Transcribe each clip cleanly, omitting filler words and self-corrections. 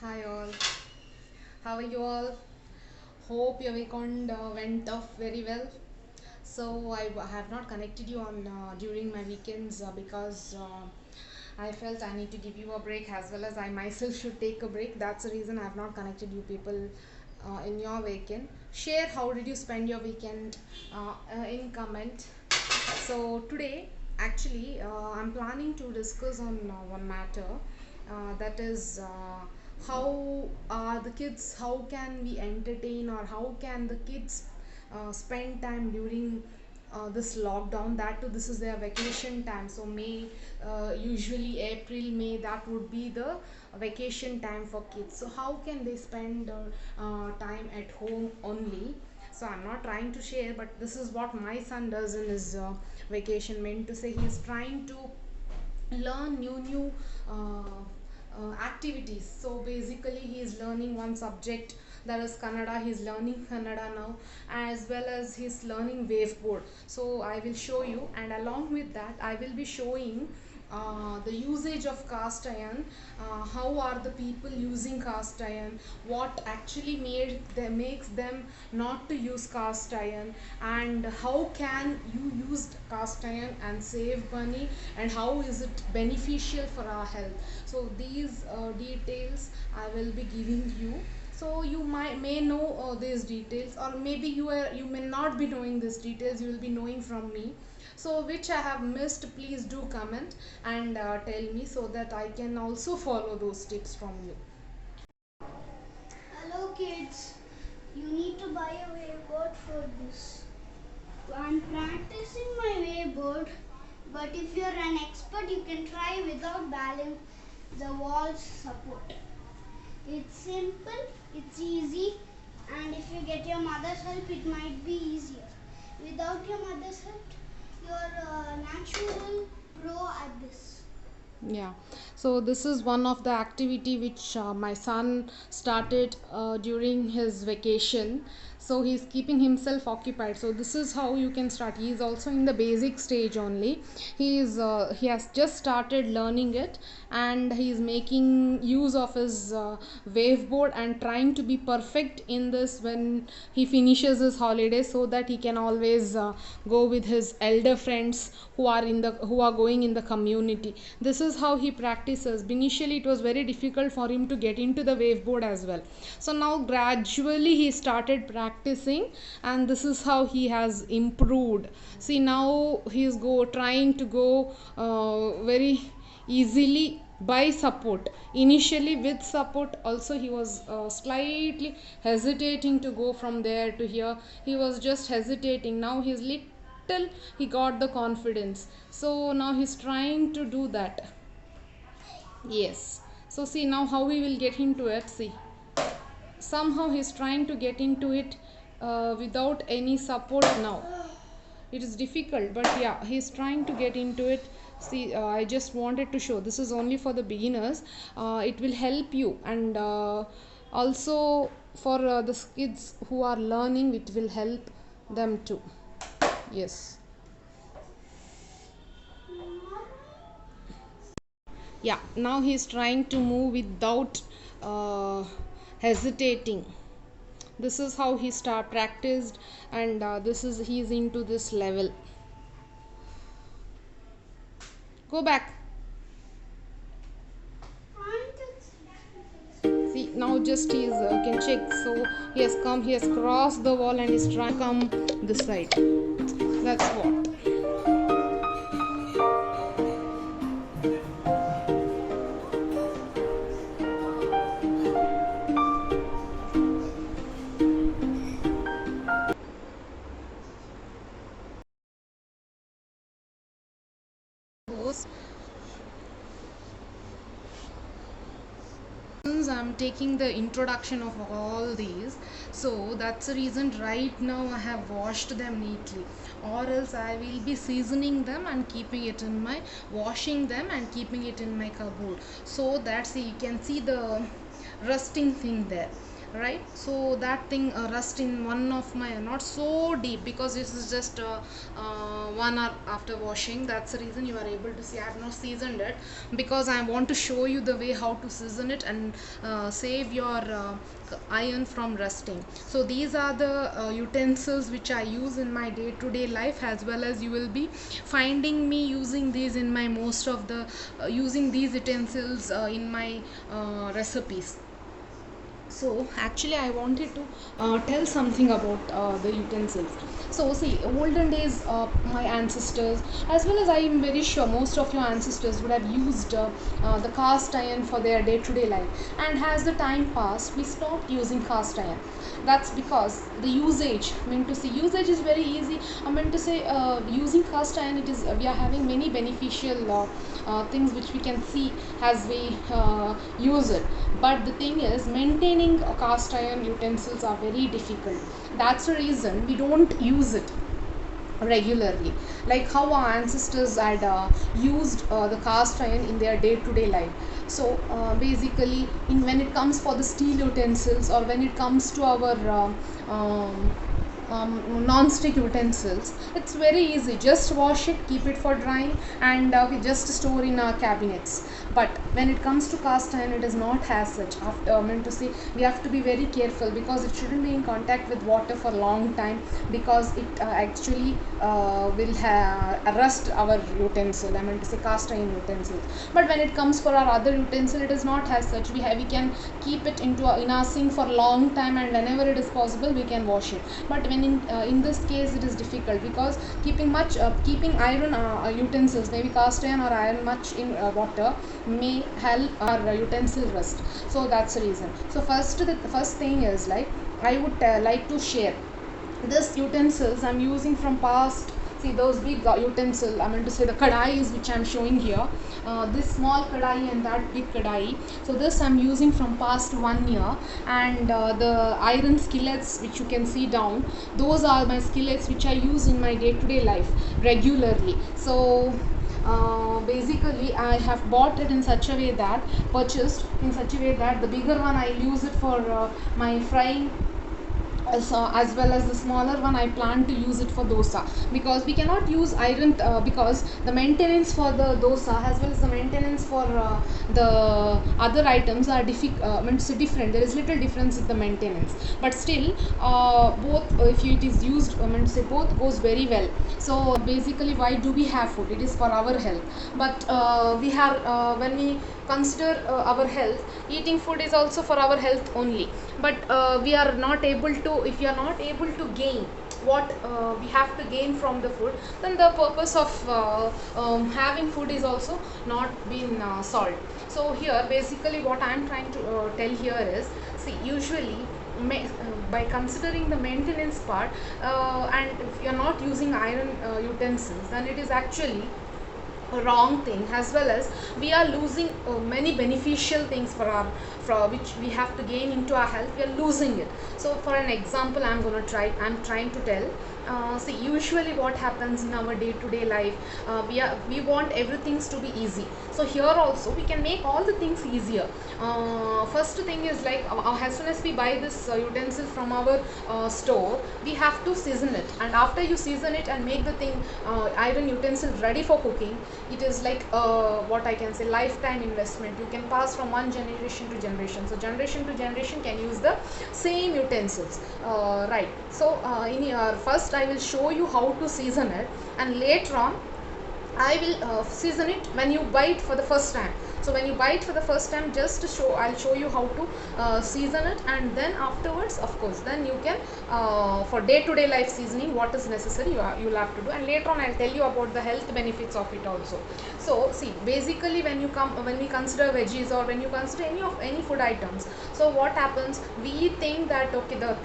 Hi all, how are you all? Hope your weekend went off very well. So I have not connected you on during my weekends because I felt I need to give you a break as well as I myself should take a break. That's the reason I have not connected you people in your weekend. Share how did you spend your weekend in comment. So today actually I'm planning to discuss on one matter that is how are the kids, how can we entertain or how can the kids spend time during this lockdown. That too, this is their vacation time. So May, usually April, May, that would be the vacation time for kids. So how can they spend time at home only? So I'm not trying to share, but this is what my son does in his vacation. Meant to say, he is trying to learn new activities. So basically he is learning one subject, that is Kannada. He is learning Kannada now, as well as he is learning waveboard. So I will show you, and along with that I will be showing the usage of cast iron. How are the people using cast iron, what actually makes them not to use cast iron, and how can you use cast iron and save money, and how is it beneficial for our health. So these details I will be giving you. So you may know these details, or maybe you may not be knowing these details, you will be knowing from me. So which I have missed, please do comment and tell me, so that I can also follow those tips from you. Hello kids, you need to buy a waveboard for this. I'm practicing my waveboard, but if you're an expert, you can try without balance the wall's support. It's simple, it's easy, and if you get your mother's help, it might be easier. Without your mother's help, you're a natural pro at this. Yeah, so this is one of the activity which my son started during his vacation. So he's keeping himself occupied. So this is how you can start. He is also in the basic stage only. He has just started learning it, and he is making use of his waveboard and trying to be perfect in this when he finishes his holidays, so that he can always go with his elder friends who are going in the community. This is how he practices. Initially it was very difficult for him to get into the waveboard as well. So now gradually he started practicing, and this is how he has improved. See, now he is trying to go very easily by support. Initially with support also he was slightly hesitating to go from there to here. He was just hesitating. Now he's little, he got the confidence. So now he's trying to do that. Yes. So see now how we will get into it. See, somehow he's trying to get into it without any support now. It is difficult, but yeah, he's trying to get into it. See, I just wanted to show, this is only for the beginners. It will help you, and also for the kids who are learning, it will help them too. Yes. Yeah, now he's trying to move without hesitating. This is how he start practiced, and this is he's into this level. Go back. See, now just he is can check. So he has come, he has crossed the wall and is trying to come this side. That's what. Since I'm taking the introduction of all these, so that's the reason right now I have washed them neatly, or else I will be seasoning them and keeping it in my, washing them and keeping it in my cupboard, so that, see, you can see the rusting thing there. right? So that thing rust in one of my, not so deep, because this is just 1 hour after washing. That's the reason you are able to see I have not seasoned it, because I want to show you the way how to season it and save your iron from rusting. So these are the utensils which I use in my day to day life, as well as you will be finding me using these in my most of the using these utensils in my recipes. So actually I wanted to tell something about the utensils. So see, olden days, my ancestors, as well as I am very sure most of your ancestors would have used the cast iron for their day-to-day life, and as the time passed we stopped using cast iron. That's because the usage, I mean to say, usage is very easy. I mean to say, using cast iron, it is we are having many beneficial things which we can see as we use it. But the thing is, maintaining cast iron utensils are very difficult. That's the reason we don't use it regularly, like how our ancestors had used the cast iron in their day-to-day life. So basically, when it comes for the steel utensils, or when it comes to our non-stick utensils, it's very easy, just wash it, keep it for drying, and we just store in our cabinets. But when it comes to cast iron, it is not as such. After, I mean to say, we have to be very careful, because it shouldn't be in contact with water for a long time, because it actually will rust our utensil, I mean to say cast iron utensils. But when it comes for our other utensil, it is not as such. We can keep it in our sink for a long time, and whenever it is possible we can wash it. But when in this case it is difficult, because keeping iron utensils, maybe cast iron or iron much in water, may help our utensil rust. So that's the reason. So the first thing is, like, I would like to share this utensils I'm using from past. See, those big utensil, I mean to say the kadais which I'm showing here, this small kadai and that big kadai. So this I'm using from past 1 year. And the iron skillets which you can see down, those are my skillets which I use in my day-to-day life regularly. So basically I have bought it in such a way that, purchased in such a way that the bigger one I use it for my frying, as well as the smaller one I plan to use it for dosa, because we cannot use iron, because the maintenance for the dosa as well as the maintenance for the other items are different. There is little difference in the maintenance, but still both, if it is used, both goes very well. So basically, why do we have food? It is for our health. But we have when we consider our health, eating food is also for our health only. But we are not able to, if you are not able to gain what we have to gain from the food, then the purpose of having food is also not been solved. So here basically what I am trying to tell here is, see, usually by considering the maintenance part, and if you are not using iron utensils, then it is actually a wrong thing, as well as we are losing many beneficial things for which we have to gain into our health. We are losing it. So for an example, I'm trying to tell. See, usually what happens in our day-to-day life, we want everything to be easy. So here also we can make all the things easier. First thing is, like, as soon as we buy this utensil from our store, we have to season it, and after you season it and make the thing iron utensil ready for cooking, it is like what I can say, lifetime investment. You can pass from one generation to generation. So generation to generation can use the same utensils, right? So in your first I will show you how to season it, and later on I will season it when you buy it for the first time. So when you buy it for the first time, just to show, I'll show you how to season it, and then afterwards, of course, then you can for day-to-day life seasoning, what is necessary you'll have to do, and later on I'll tell you about the health benefits of it also. So see, basically when we consider veggies, or when you consider any food items, so what happens, we think that, okay, the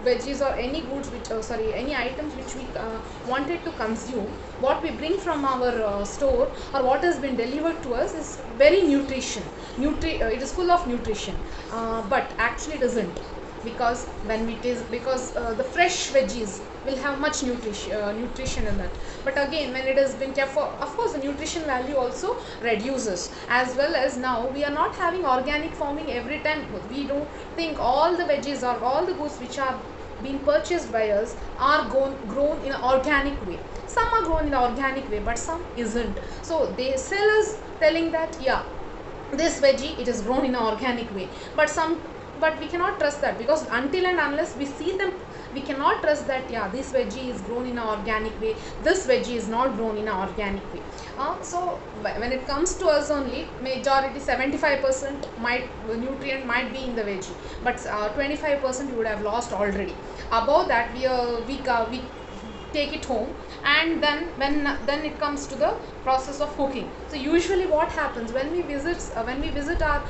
veggies or any goods which any items which we wanted to consume, what we bring from our store, or what has been delivered to us, is very it is full of nutrition, but actually it isn't, because the fresh veggies will have much nutrition in that. But again, when it has been kept for, of course the nutrition value also reduces. As well as now we are not having organic farming every time. We don't think all the veggies or all the goods which are being purchased by us are grown in an organic way. Some are grown in an organic way, but some isn't. So they sell us telling that, yeah, this veggie it is grown in an organic way, but we cannot trust that, because until and unless we see them, we cannot trust that, yeah, this veggie is grown in an organic way, this veggie is not grown in an organic way. So when it comes to us, only majority 75% might nutrient might be in the veggie, but 25% you would have lost already. Above that, we take it home, and then it comes to the process of cooking. So usually what happens when we visit our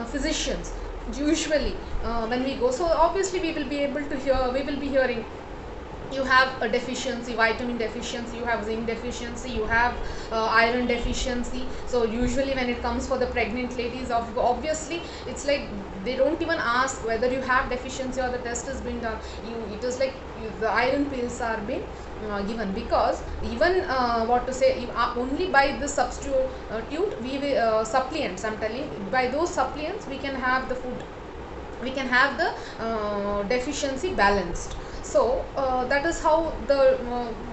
physicians, usually when we go, so obviously we will be hearing, you have a deficiency, vitamin deficiency, you have zinc deficiency, you have iron deficiency. So usually when it comes for the pregnant ladies, obviously it's like they don't even ask whether you have deficiency or the test has been done. It is like the iron pills are being given, because even what to say, only by the substitute supplements, I'm telling, by those supplements we can have the food, we can have the deficiency balanced. So that is how the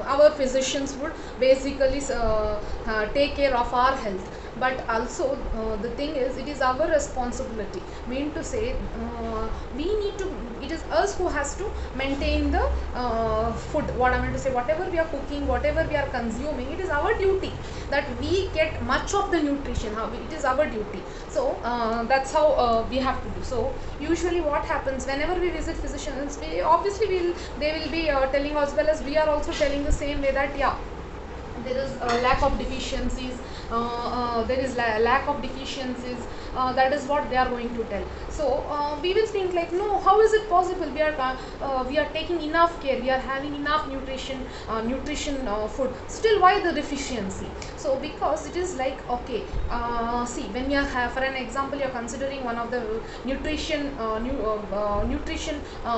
our physicians would basically take care of our health. But also the thing is, it is our responsibility, mean to say, we need to, it is us who has to maintain the food, what I mean to say, whatever we are cooking, whatever we are consuming, it is our duty that we get much of the nutrition, it is our duty. So that's how we have to do. So usually what happens whenever we visit physicians, they will be telling, as well as we are also telling the same way, that yeah, there is a lack of deficiencies, lack of deficiencies, that is what they are going to tell. So we will think like, no, how is it possible, we are taking enough care, we are having enough nutrition food, still why the deficiency? So because it is like, okay, see, when you have, for an example, you are considering one of the nutrition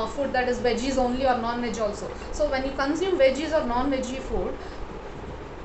food, that is veggies only or non-veg also. So when you consume veggies or non-veggie food,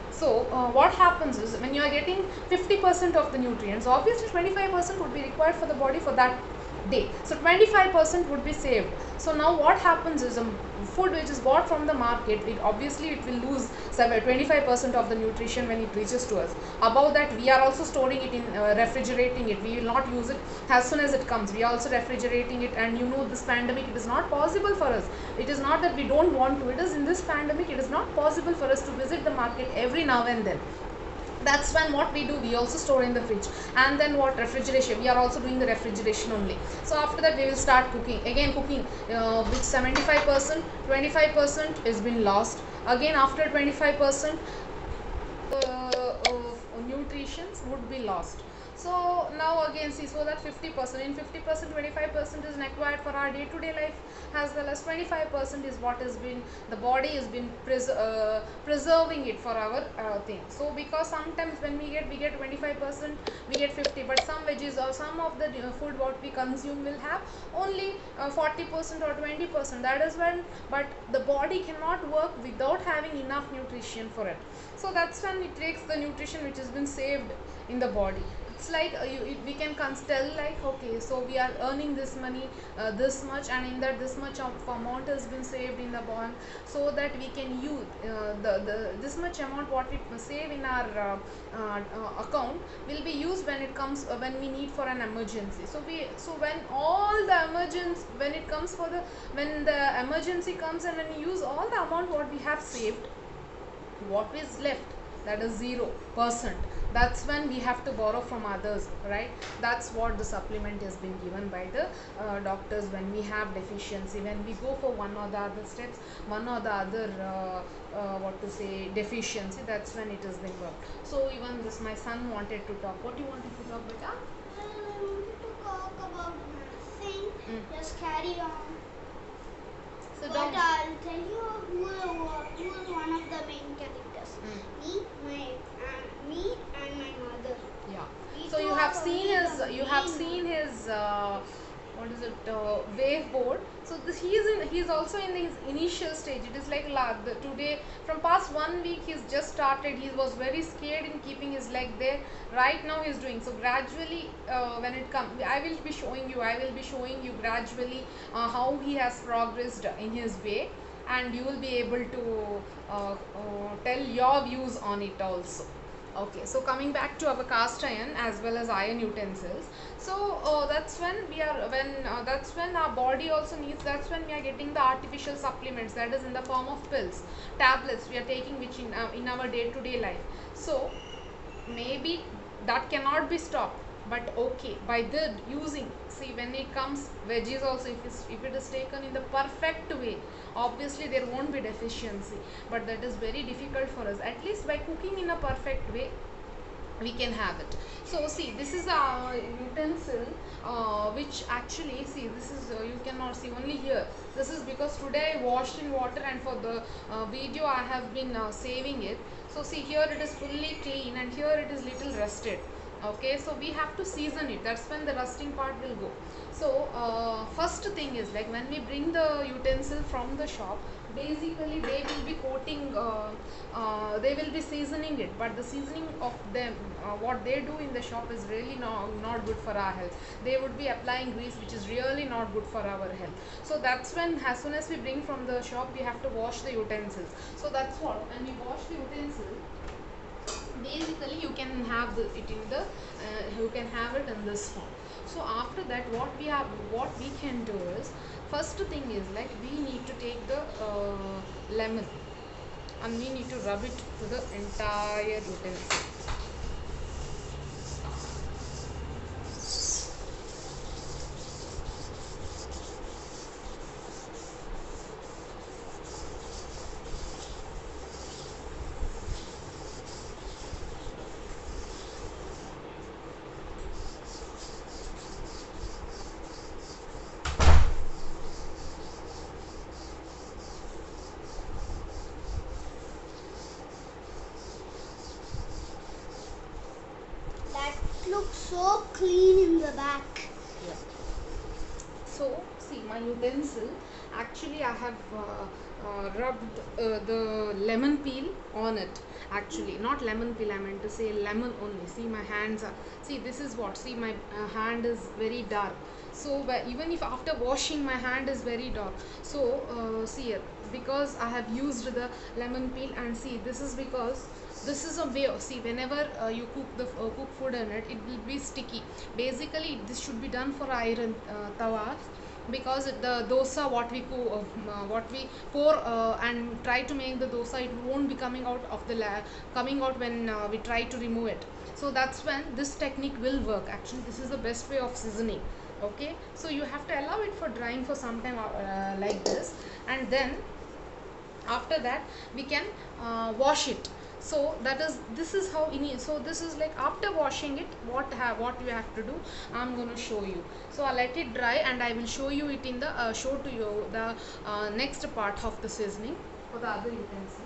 so what happens is, when you are getting 50% of the nutrients, obviously 25% would be required for the body for that day. So 25% would be saved. So now what happens is, food which is bought from the market, it will lose 25% of the nutrition when it reaches to us. Above that, we are also storing it in refrigerating it. We will not use it as soon as it comes. We are also refrigerating it, and this pandemic, it is not possible for us. It is not that we don't want to. It is in this pandemic, it is not possible for us to visit the market every now and then. That's when what we do, we also store in the fridge. And then what, refrigeration, we are also doing the refrigeration only. So after that, we will start cooking with 75%, 25% is been lost. Again, after 25%, nutrition would be lost. So now again, see, so that 50%, in 50%, 25% is acquired for our day-to-day life, as well as 25% is what has been, the body has been preserving it for our thing. So because sometimes when we get 25%, we get 50, but some veggies or some of the food what we consume will have only 40% or 20%. That is when, but the body cannot work without having enough nutrition for it. So that's when it takes the nutrition which has been saved in the body. It's like we can tell like, okay, so we are earning this money, this much, and in that this much of amount has been saved in the bond, so that we can use this much amount what we save in our account will be used when it comes when we need for an emergency. So when all the emergency, when the emergency comes, and when you use all the amount what we have saved, what is left, that is 0%. That's when we have to borrow from others, right? That's what the supplement has been given by the doctors when we have deficiency, when we go for one or the other steps, one or the other deficiency. That's when it has been worked. So even this, my son wanted to talk. What do you wanted to talk, beta? I wanted to talk about nothing. Just carry on. So but I'll tell you who is one of the main characters. Me and my mother. Yeah. So you have seen his what is it, wave board. So this he is also in his initial stage. It is like today, from past 1 week he's just started. He was very scared in keeping his leg there. Right now he's doing so. Gradually, when it comes, I will be showing you. I will be showing you gradually how he has progressed in his way, and you will be able to tell your views on it also. Okay, so coming back to our cast iron as well as iron utensils. So that's when we are that's when our body also needs, that's when we are getting the artificial supplements, that is in the form of pills, tablets we are taking, which in our day to day life. So maybe that cannot be stopped, but okay, by the using, see, when it comes veggies also, if it is taken in the perfect way, obviously there won't be deficiency, but that is very difficult for us. At least by cooking in a perfect way, we can have it. So see, this is a utensil which actually, see, this is you cannot see only here. This is because today I washed in water, and for the video I have been saving it. So see, here it is fully clean, and here it is little rusted. Okay, so we have to season it. That's when the rusting part will go. So first thing is, like, when we bring the utensil from the shop, basically they will be coating they will be seasoning it, but the seasoning of them, what they do in the shop, is really not good for our health. They would be applying grease, which is really not good for our health. So that's when, as soon as we bring from the shop, we have to wash the utensils. So that's what, when we wash the utensil, basically you can have it in the you can have it in this form. So after that, what we can do is, first thing is, like, we need to take the lemon, and we need to rub it to the entire utensil. That looks so clean in the back. Yeah. So see, my utensil, actually I have rubbed the lemon peel on it. Actually, not lemon peel, I meant to say lemon only. See, my hands are, see, this is what, see, my hand is very dark. So even if after washing, my hand is very dark. So see here, because I have used the lemon peel, and see, this is because this is a way, see, whenever you cook the cook food in it, it will be sticky. Basically this should be done for iron tawa, because the dosa, what we pour and try to make the dosa, it won't be coming out of the coming out when we try to remove it. So that's when this technique will work. Actually, this is the best way of seasoning. Okay, so you have to allow it for drying for some time like this, and then after that we can wash it. So this is how so this is like, after washing it, what you have to do, I'm going to show you. So I'll let it dry, and I will show you it in the show to you the next part of the seasoning for the other utensil.